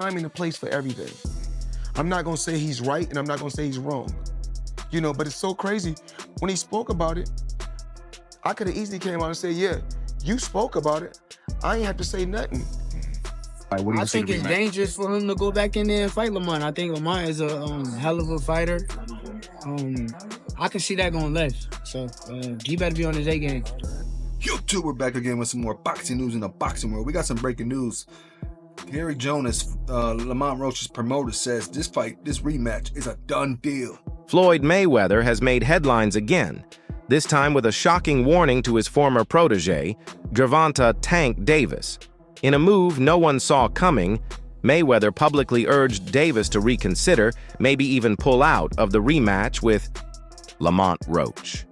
time and a place for everything. I'm not gonna say he's right and I'm not gonna say he's wrong. You know, but it's so crazy. When he spoke about it, I could have easily came out and said, yeah, you spoke about it. I ain't have to say nothing. I think it's dangerous for him to go back in there and fight Lamont. I think Lamont is a hell of a fighter. I can see that going left. So he better be on his A game. YouTube, we're back again with some more boxing news in the boxing world. We got some breaking news. Gary Jonas, Lamont Roach's promoter, says this rematch is a done deal. Floyd Mayweather has made headlines again, this time with a shocking warning to his former protege, Gervonta "Tank" Davis. In a move no one saw coming, Mayweather publicly urged Davis to reconsider, maybe even pull out of the rematch with Lamont Roach.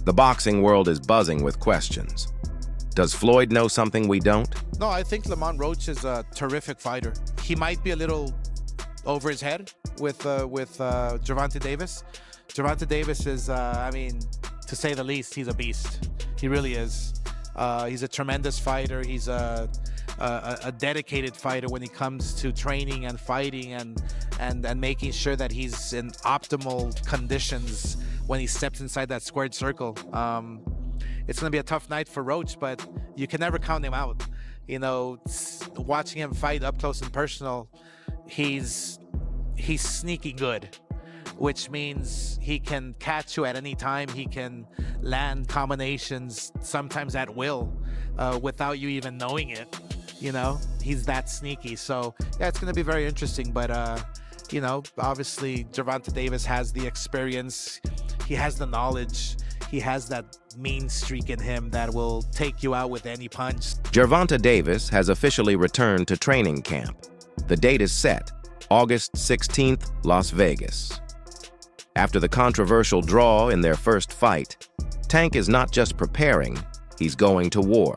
The boxing world is buzzing with questions. Does Floyd know something we don't? No, I think Lamont Roach is a terrific fighter. He might be a little over his head with Gervonta Davis. Gervonta Davis is, I mean, to say the least, he's a beast. He really is. He's a tremendous fighter. He's a dedicated fighter when it comes to training and fighting and making sure that he's in optimal conditions when he steps inside that squared circle. It's going to be a tough night for Roach, but you can never count him out. You know, watching him fight up close and personal, he's sneaky good, which means he can catch you at any time. He can land combinations, sometimes at will, without you even knowing it. You know, he's that sneaky. So, yeah, it's going to be very interesting. But, you know, obviously, Gervonta Davis has the experience. He has the knowledge. He has that mean streak in him that will take you out with any punch. Gervonta Davis has officially returned to training camp. The date is set, August 16th, Las Vegas. After the controversial draw in their first fight, Tank is not just preparing, he's going to war.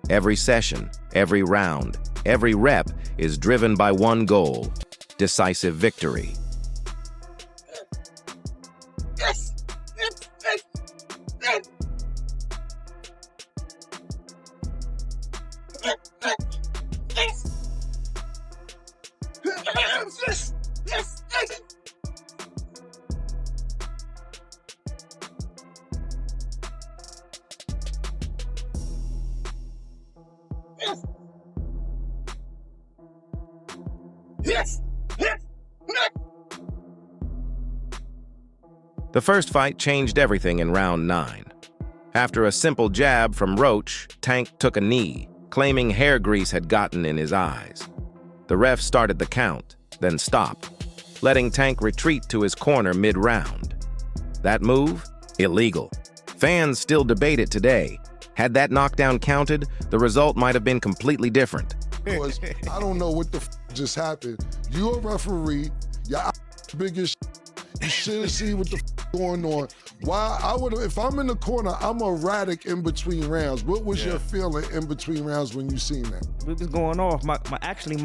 Every session, every round, every rep is driven by one goal: decisive victory. Yes! Yes! Yes! Yes! Yes! Yes! Yes! Yes! Yes! Yes! The first fight changed everything in round 9. After a simple jab from Roach, Tank took a knee, claiming hair grease had gotten in his eyes. The ref started the count, then stopped, letting Tank retreat to his corner mid-round. That move? Illegal. Fans still debate it today. Had that knockdown counted, the result might have been completely different. Because I don't know what the just happened. You're a referee, you're big as you should have seen what the going on. Why I would, if I'm in the corner, I'm erratic in between rounds. What was your feeling in between rounds when you seen that? We was going off. My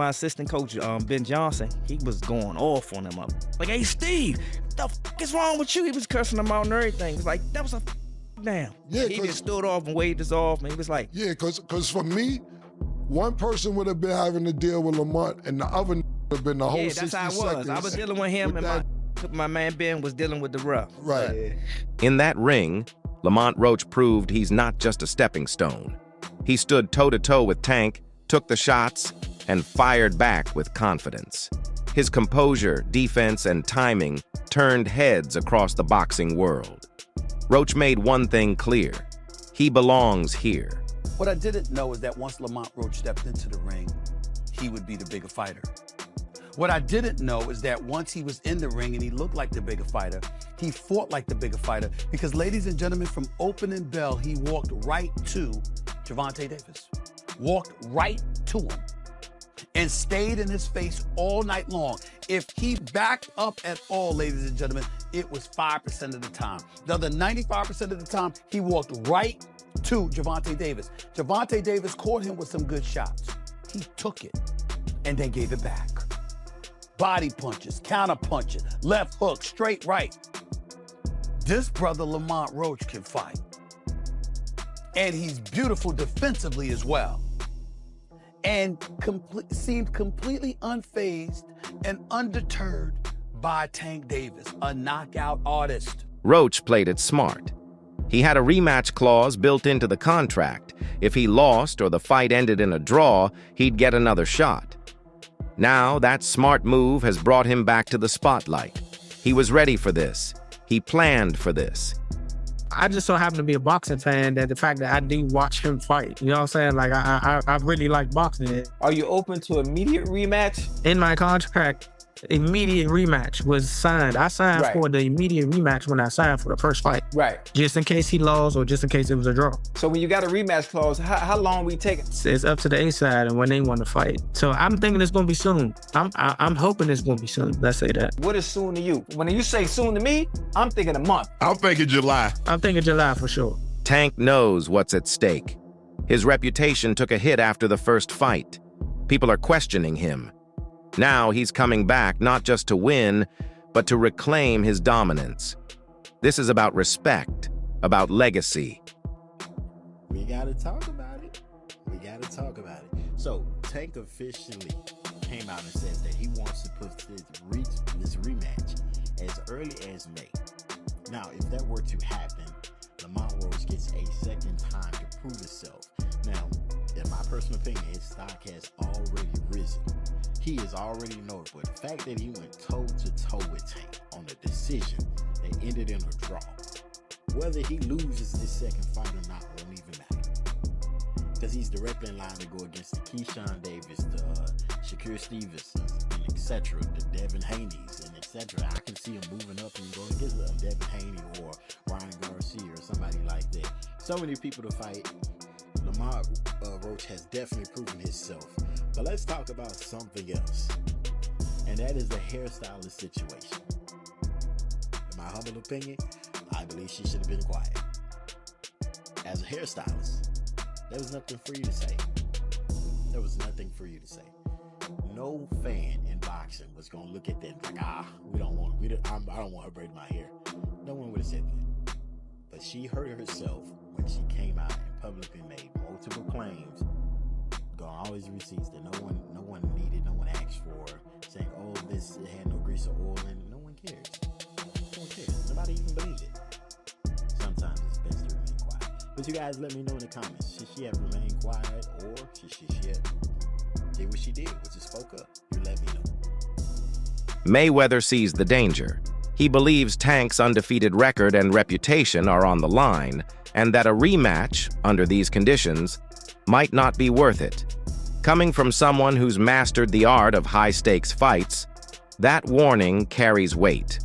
assistant coach, Ben Johnson, he was going off on him. Like, hey, Steve, what the f is wrong with you? He was cursing him out and everything. He was like, that was a damn. Yeah, he just stood off and waved us off, and he was like, yeah, because for me, one person would have been having to deal with Lamont, and the other would have been the whole 60 seconds. Yeah, that's how it was. I was dealing with him, and my man Ben was dealing with the ref. Right. Yeah. In that ring, Lamont Roach proved he's not just a stepping stone. He stood toe-to-toe with Tank, took the shots, and fired back with confidence. His composure, defense, and timing turned heads across the boxing world. Roach made one thing clear: he belongs here. What I didn't know is that once Lamont Roach stepped into the ring, he would be the bigger fighter. What I didn't know is that once he was in the ring and he looked like the bigger fighter, he fought like the bigger fighter, because, ladies and gentlemen, from opening bell, he walked right to Gervonta Davis. Walked right to him and stayed in his face all night long. If he backed up at all, ladies and gentlemen, it was 5% of the time. The other 95% of the time, he walked right to Gervonta Davis. Gervonta Davis caught him with some good shots. He took it and then gave it back. Body punches, counter punches, left hook, straight right. This brother Lamont Roach can fight. And he's beautiful defensively as well. and seemed completely unfazed and undeterred by Tank Davis, a knockout artist. Roach played it smart. He had a rematch clause built into the contract. If he lost or the fight ended in a draw, he'd get another shot. Now, that smart move has brought him back to the spotlight. He was ready for this. He planned for this. I just so happen to be a boxing fan that the fact that I do watch him fight, you know what I'm saying? Like, I really like boxing. Are you open to immediate rematch? In my contract, immediate rematch was signed. I signed for the immediate rematch when I signed for the first fight. Right. Just in case he lost or just in case it was a draw. So when you got a rematch clause, how long we take it? It's up to the A side and when they want to fight. So I'm thinking it's going to be soon. I'm hoping it's going to be soon. Let's say that. What is soon to you? When you say soon to me, I'm thinking a month. I'm thinking July. I'm thinking July for sure. Tank knows what's at stake. His reputation took a hit after the first fight. People are questioning him. Now he's coming back not just to win, but to reclaim his dominance. This is about respect, about legacy. We gotta talk about it. So Tank officially came out and says that he wants to put this rematch as early as May. Now, if that were to happen, Lamont Roach gets a second time to prove himself. Now, in my personal opinion, his stock has already risen. He is already notable. The fact that he went toe-to-toe with Tank on a decision that ended in a draw. Whether he loses this second fight or not won't even matter. Because he's directly in line to go against the Keyshawn Davis, the Shakur Stevensons, and etc., the Devin Haney's, and etc. I can see him moving up and going against Devin Haney or Ryan Garcia or somebody like that. So many people to fight. Lamont Roach has definitely proven himself. But let's talk about something else. And that is the hairstylist situation. In my humble opinion, I believe she should have been quiet. As a hairstylist, there was nothing for you to say. There was nothing for you to say. No fan in boxing was gonna look at that and like, I don't want her braiding my hair. No one would have said that. But she hurt herself when she came out and publicly made multiple claims, got all these receipts that no one needed, no one asked for, saying, oh, this it had no grease or oil in it. No one cares. No one cares. Nobody even believed it. Sometimes it's best to remain quiet. But you guys let me know in the comments. Should she have remained quiet or should she have did what she did, which is spoke up? You let me know. Mayweather sees the danger. He believes Tank's undefeated record and reputation are on the line, and that a rematch, under these conditions, might not be worth it. Coming from someone who's mastered the art of high-stakes fights, that warning carries weight.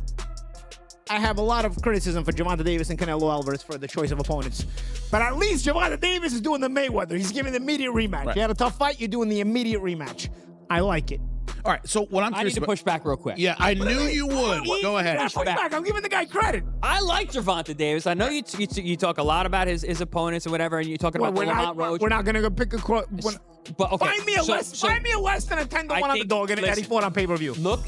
I have a lot of criticism for Gervonta Davis and Canelo Alvarez for the choice of opponents. But at least Gervonta Davis is doing the Mayweather. He's giving the immediate rematch. Right. You had a tough fight, you're doing the immediate rematch. I like it. All right, so what I'm I need to push back real quick. Yeah, I knew you would. Go ahead. Push back. I'm giving the guy credit. I like Gervonta Davis. I know you talk a lot about his opponents and whatever, and you're talking about Lamont Roach. We're not going to go pick a quote. But okay, Find me a less than a 10-1 underdog and he fought on pay-per-view. Look,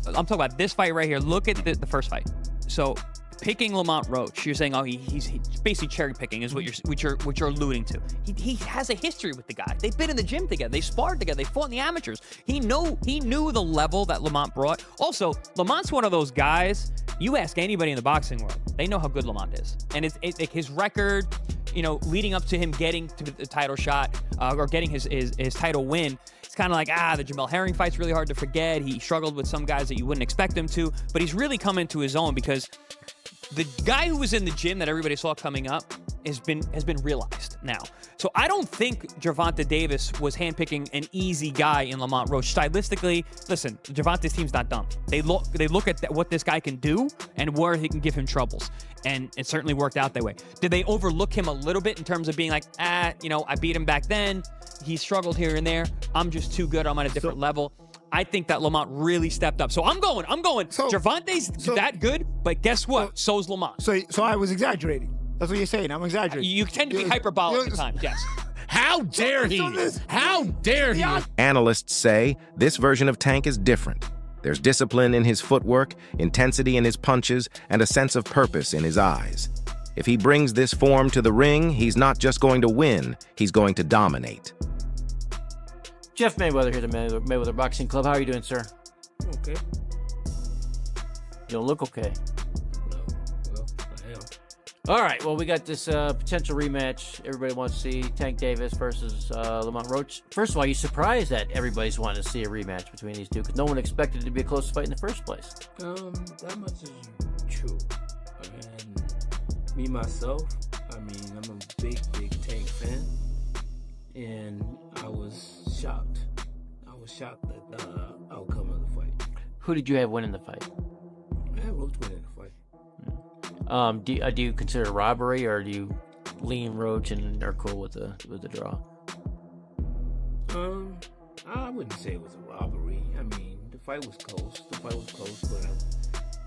I'm talking about this fight right here. Look at the first fight. So picking Lamont Roach, you're saying, oh, he's basically cherry picking is what you're alluding to. He has a history with the guy. They've been in the gym together. They sparred together. They fought in the amateurs. He knew the level that Lamont brought. Also, Lamont's one of those guys. You ask anybody in the boxing world, they know how good Lamont is, and it's his record. Leading up to him getting to the title shot or getting his title win. It's kind of like, the Jamel Herring fight's really hard to forget. He struggled with some guys that you wouldn't expect him to, but he's really come into his own because the guy who was in the gym that everybody saw coming up has been realized now. So I don't think Gervonta Davis was handpicking an easy guy in Lamont Roach. Stylistically, listen, Gervonta's team's not dumb. They look at what this guy can do and where he can give him troubles. And it certainly worked out that way. Did they overlook him a little bit in terms of being like, I beat him back then. He struggled here and there. I'm just too good. I'm on a different level. I think that Lamont really stepped up. So I'm going. Gervonta's that good, but guess what? So's Lamont. So I was exaggerating. That's what you're saying. I'm exaggerating. You tend to be hyperbolic at times, yes. How dare he? How dare he? Analysts say this version of Tank is different. There's discipline in his footwork, intensity in his punches, and a sense of purpose in his eyes. If he brings this form to the ring, he's not just going to win, he's going to dominate. Jeff Mayweather here at the Mayweather Boxing Club. How are you doing, sir? Okay. You don't look okay. No. Well, I am. All right. Well, we got this potential rematch. Everybody wants to see Tank Davis versus Lamont Roach. First of all, you surprised that everybody's wanting to see a rematch between these two because no one expected it to be a close fight in the first place. That much is true. And me myself, I mean, I'm a big Tank fan, and I was shocked. I was shocked at the outcome of the fight. Who did you have winning the fight? I had Roach winning the fight. Do you consider robbery, or do you lean Roach and are cool with the draw? I wouldn't say it was a robbery. I mean, the fight was close.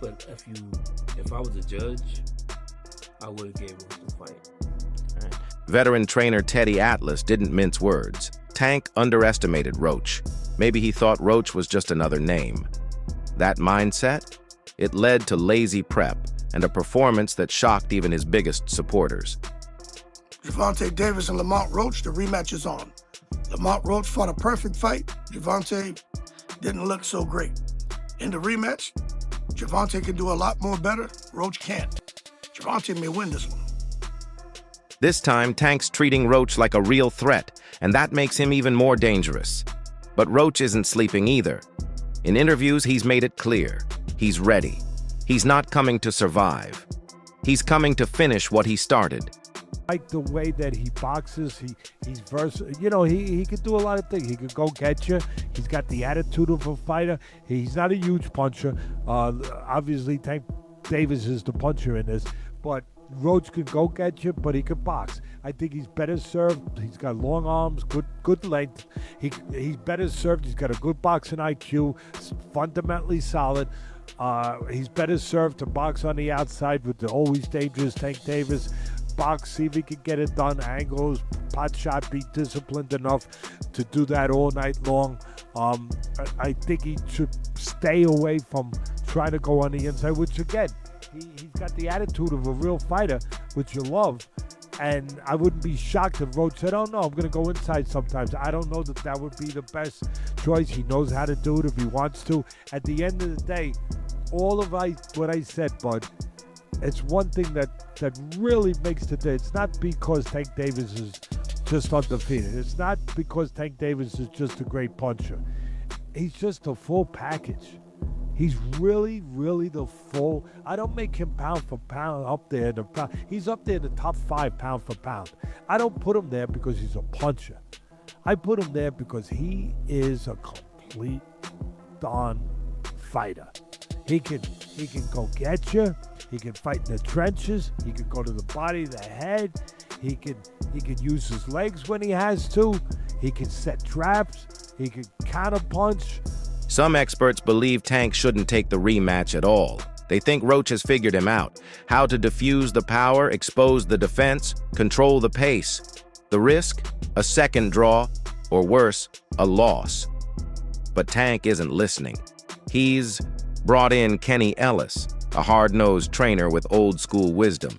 But if I was a judge, I would have gave Roach the fight. All right. Veteran trainer Teddy Atlas didn't mince words. Tank underestimated Roach. Maybe he thought Roach was just another name. That mindset? It led to lazy prep and a performance that shocked even his biggest supporters. Gervonta Davis and Lamont Roach, the rematch is on. Lamont Roach fought a perfect fight. Gervonta didn't look so great. In the rematch, Gervonta can do a lot more better. Roach can't. Gervonta may win this one. This time, Tank's treating Roach like a real threat, and that makes him even more dangerous. But Roach isn't sleeping either. In interviews, he's made it clear. He's ready. He's not coming to survive. He's coming to finish what he started. Like the way that he boxes, he's versatile. You know, he could do a lot of things. He could go get you. He's got the attitude of a fighter. He's not a huge puncher. Obviously, Tank Davis is the puncher in this, but Roach could go get you, but he could box. I think he's better served. He's got long arms, good length. He's better served. He's got a good boxing IQ, fundamentally solid. He's better served to box on the outside with the always dangerous Tank Davis. Box, see if he can get it done. Angles, pot shot, be disciplined enough to do that all night long. I think he should stay away from trying to go on the inside, which again, he's got the attitude of a real fighter, which you love. And I wouldn't be shocked if Roach said, oh no, I'm going to go inside sometimes. I don't know that would be the best choice. He knows how to do it if he wants to. At the end of the day, all of what I said, Bud, it's one thing that really makes the day. It's not because Tank Davis is just undefeated. It's not because Tank Davis is just a great puncher. He's just a full package. He's really, really the full. I don't make him pound for pound up there. He's up there in the top 5 pound for pound. I don't put him there because he's a puncher. I put him there because he is a complete darn fighter. He can go get you. He can fight in the trenches. He can go to the body, the head. He can use his legs when he has to. He can set traps. He can counter punch. Some experts believe Tank shouldn't take the rematch at all. They think Roach has figured him out. How to diffuse the power, expose the defense, control the pace. The risk? A second draw, or worse, a loss. But Tank isn't listening. He's brought in Kenny Ellis, a hard-nosed trainer with old-school wisdom.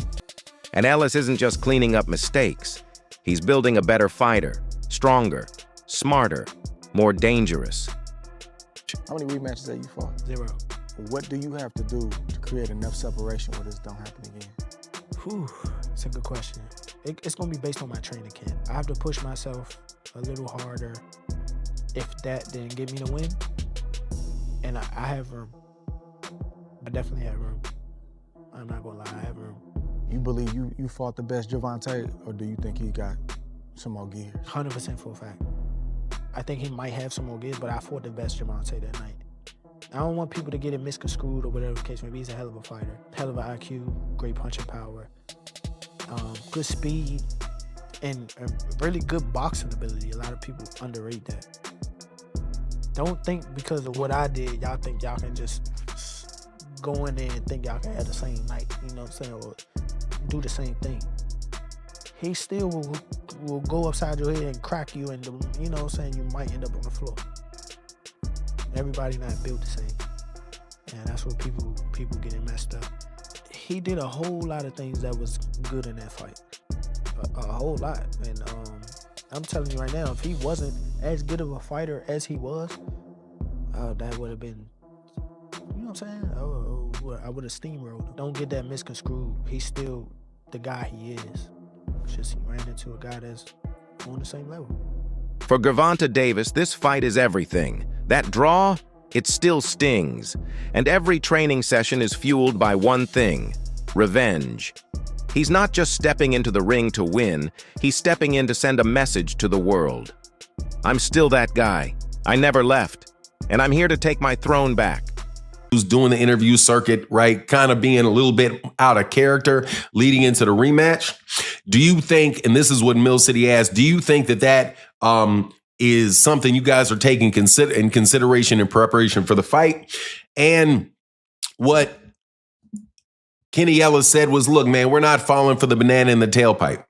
And Ellis isn't just cleaning up mistakes. He's building a better fighter, stronger, smarter, more dangerous. How many rematches have you fought? 0. What do you have to do to create enough separation where this don't happen again? Whew, that's a good question. It's going to be based on my training camp. I have to push myself a little harder. If that didn't give me the win, and I have room. I definitely have room. I'm not going to lie, I have room. You believe you fought the best Gervonta, or do you think he got some more gears? 100% for a fact. I think he might have some more gears, but I fought the best Gervonta that night. I don't want people to get it misconstrued or whatever the case may be. He's a hell of a fighter. Hell of an IQ, great punching power, good speed, and a really good boxing ability. A lot of people underrate that. Don't think because of what I did, y'all think y'all can just go in there and think y'all can have the same night, you know what I'm saying, or do the same thing. He still will go upside your head and crack you, and you know what I'm saying, you might end up on the floor. Everybody not built the same, and that's what people getting messed up. He did a whole lot of things that was good in that fight, a whole lot, and I'm telling you right now, if he wasn't as good of a fighter as he was, that would have been, you know what I'm saying? I would have steamrolled. Don't get that misconstrued. He's still the guy he is. It's just he ran into a guy that's on the same level. For Gervonta Davis, this fight is everything. That draw, it still stings. And every training session is fueled by one thing: revenge. He's not just stepping into the ring to win, he's stepping in to send a message to the world. I'm still that guy. I never left. And I'm here to take my throne back. Who's doing the interview circuit, right? Kind of being a little bit out of character leading into the rematch. Do you think, and this is what Mill City asked, do you think that is something you guys are taking in consideration in preparation for the fight? And what Kenny Ellis said was, look, man, we're not falling for the banana in the tailpipe.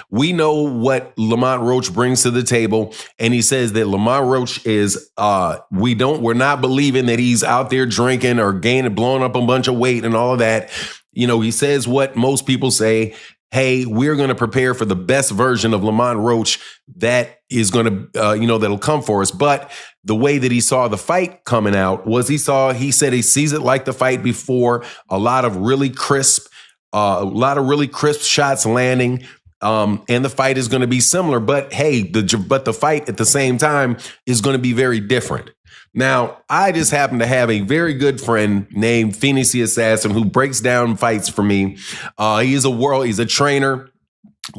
We know what Lamont Roach brings to the table, and he says that Lamont Roach is we're not believing that he's out there drinking or blowing up a bunch of weight and all of that. You know, he says what most people say: hey, we're going to prepare for the best version of Lamont Roach that is going to that'll come for us. But the way that he saw the fight coming out was he said he sees it like the fight before, a lot of really crisp shots landing. And the fight is going to be similar, but hey, the fight at the same time is going to be very different. Now, I just happen to have a very good friend named Phoenix the Assassin who breaks down fights for me. He's a trainer,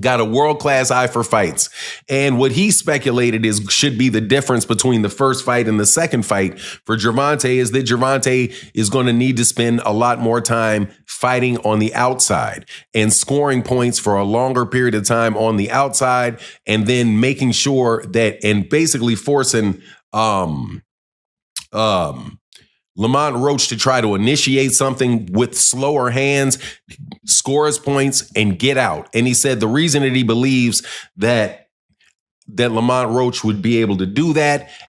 got a world-class eye for fights. And what he speculated should be the difference between the first fight and the second fight for Gervonta is that Gervonta is going to need to spend a lot more time fighting on the outside and scoring points for a longer period of time on the outside, and then making sure that, and basically forcing Lamont Roach to try to initiate something with slower hands, score his points, and get out. And he said the reason that he believes that Lamont Roach would be able to do that